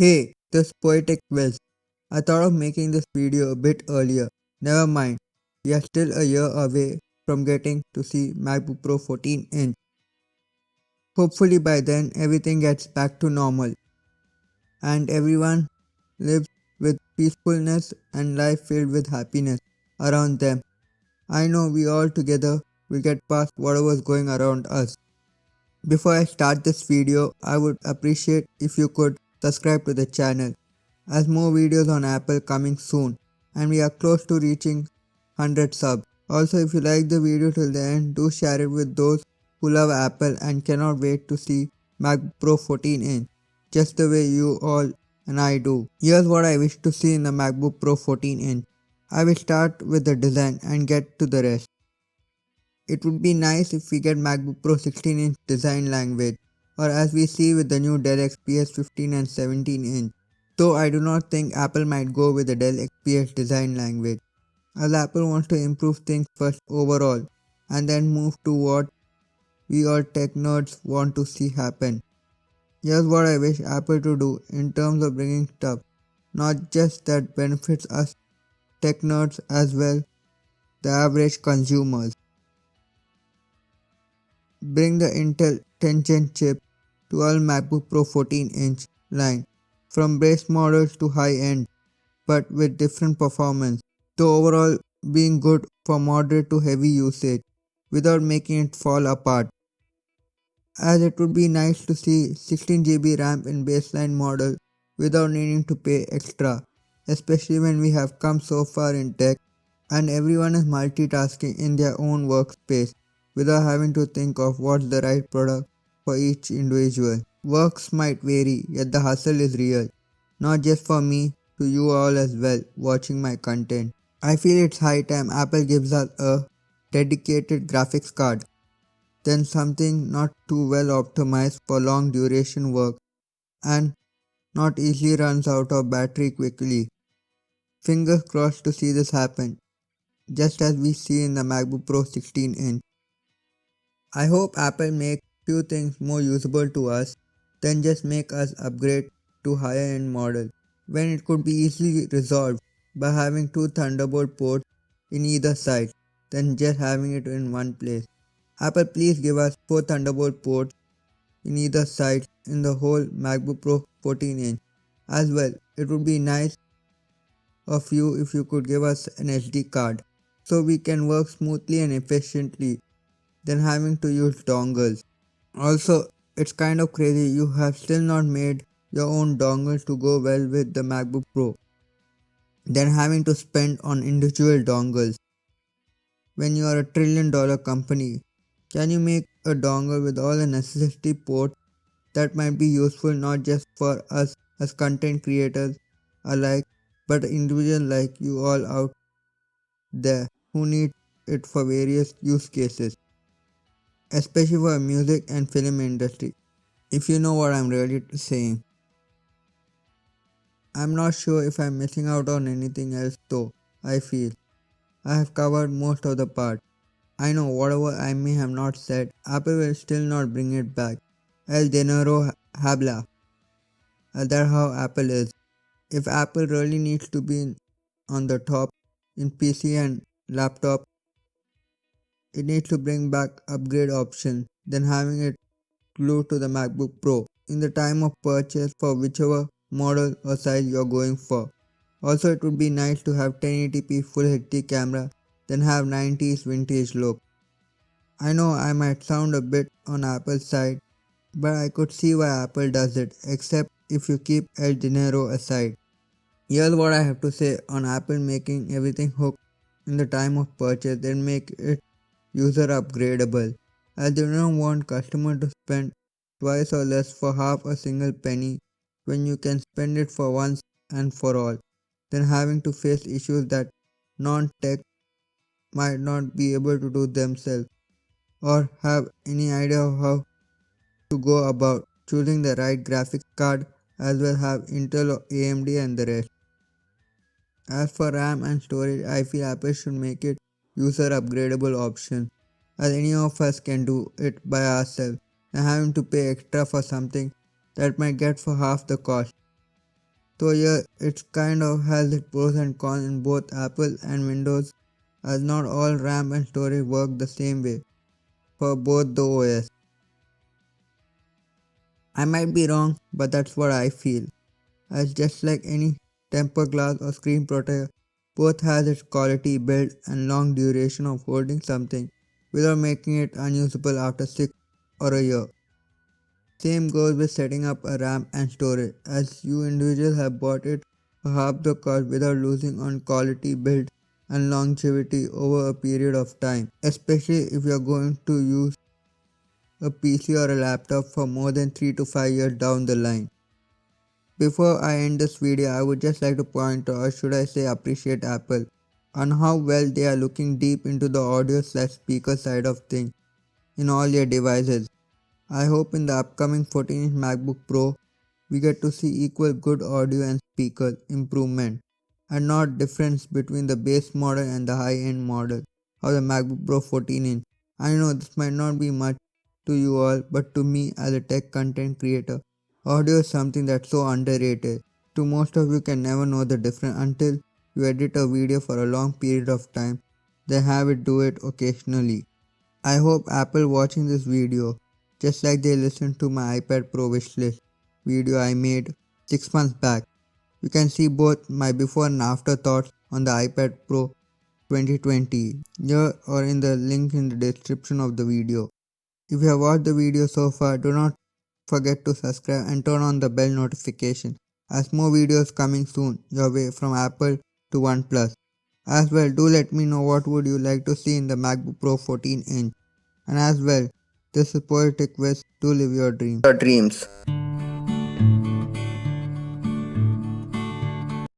Hey, this poetic quiz. I thought of making this video a bit earlier. Never mind. We are still a year away from getting to see MacBook Pro 14-inch. Hopefully by then everything gets back to normal and everyone lives with peacefulness and life filled with happiness around them. I know we all together will get past whatever's going around us. Before I start this video, I would appreciate if you could subscribe to the channel as more videos on Apple coming soon and we are close to reaching 100 subs. Also, if you like the video till the end, do share it with those who love Apple and cannot wait to see MacBook Pro 14-inch just the way you all and I do. Here's what I wish to see in the MacBook Pro 14-inch. I will start with the design and get to the rest. It would be nice if we get MacBook Pro 16-inch design language, or as we see with the new Dell XPS 15 and 17-inch. Though I do not think Apple might go with the Dell XPS design language, as Apple wants to improve things first overall and then move to what we all tech nerds want to see happen. Here's what I wish Apple to do in terms of bringing stuff, not just that benefits us tech nerds as well, the average consumers. Bring the Intel 10th Gen chip to all MacBook Pro 14-inch line, from base models to high-end, but with different performance, so overall being good for moderate to heavy usage without making it fall apart. As it would be nice to see 16GB RAM in baseline model without needing to pay extra, especially when we have come so far in tech and everyone is multitasking in their own workspace without having to think of what's the right product for each individual. Works might vary, yet the hustle is real, not just for me, to you all as well watching my content. I feel it's high time Apple gives us a dedicated graphics card, then something not too well optimized for long duration work and not easily runs out of battery quickly. Fingers crossed to see this happen, just as we see in the MacBook Pro 16-inch. I hope Apple makes few things more usable to us than just make us upgrade to higher end model, when it could be easily resolved by having two Thunderbolt ports in either side than just having it in one place. Apple, please give us 4 Thunderbolt ports in either side in the whole MacBook Pro 14-inch. As well, it would be nice of you if you could give us an SD card so we can work smoothly and efficiently than having to use dongles. Also, it's kind of crazy you have still not made your own dongle to go well with the MacBook Pro, then having to spend on individual dongles. When you are a $1 trillion company, can you make a dongle with all the necessary ports that might be useful not just for us as content creators alike, but individuals like you all out there who need it for various use cases, especially for music and film industry, if you know what I'm really saying. I'm not sure if I'm missing out on anything else though. I feel I have covered most of the part. I know whatever I may have not said, Apple will still not bring it back. El dinero habla. That's how Apple is. If Apple really needs to be on the top in PC and laptop, it needs to bring back upgrade option than having it glued to the MacBook Pro in the time of purchase for whichever model or size you're going for. Also, it would be nice to have 1080p Full HD camera than have 90s vintage look. I know I might sound a bit on Apple's side, but I could see why Apple does it, except if you keep El Dinero aside. Here's what I have to say on Apple making everything hook in the time of purchase, then make it user upgradable, as they don't want customers to spend twice or less for half a single penny when you can spend it for once and for all, then having to face issues that non-tech might not be able to do themselves or have any idea of how to go about choosing the right graphics card, as well have Intel or AMD and the rest. As for RAM and storage, I feel Apple should make it user upgradable option, as any of us can do it by ourselves and having to pay extra for something that might get for half the cost. So yeah, it kind of has its pros and cons in both Apple and Windows, as not all RAM and storage work the same way for both the OS. I might be wrong, but that's what I feel. As just like any tempered glass or screen protector, both has its quality, build, and long duration of holding something without making it unusable after 6 or a year. Same goes with setting up a RAM and storage, as you individuals have bought it for half the cost without losing on quality, build, and longevity over a period of time, especially if you are going to use a PC or a laptop for more than 3 to 5 years down the line. Before I end this video, I would just like to point out, or should I say appreciate Apple, on how well they are looking deep into the audio/speaker side of things in all their devices. I hope in the upcoming 14-inch MacBook Pro, we get to see equal good audio and speaker improvement, and not difference between the base model and the high-end model of the MacBook Pro 14-inch. I know this might not be much to you all, but to me as a tech content creator, audio is something that's so underrated. To most of you can never know the difference until you edit a video for a long period of time, then have it do it occasionally. I hope Apple watching this video, just like they listened to my iPad Pro wishlist video I made 6 months back. You can see both my before and after thoughts on the iPad Pro 2020 here or in the link in the description of the video. If you have watched the video so far, do not forget to subscribe and turn on the bell notification, as more videos coming soon your way from Apple to OnePlus. As well, do let me know what would you like to see in the MacBook Pro 14-inch. And as well, this is Poetic Quest to live your dreams.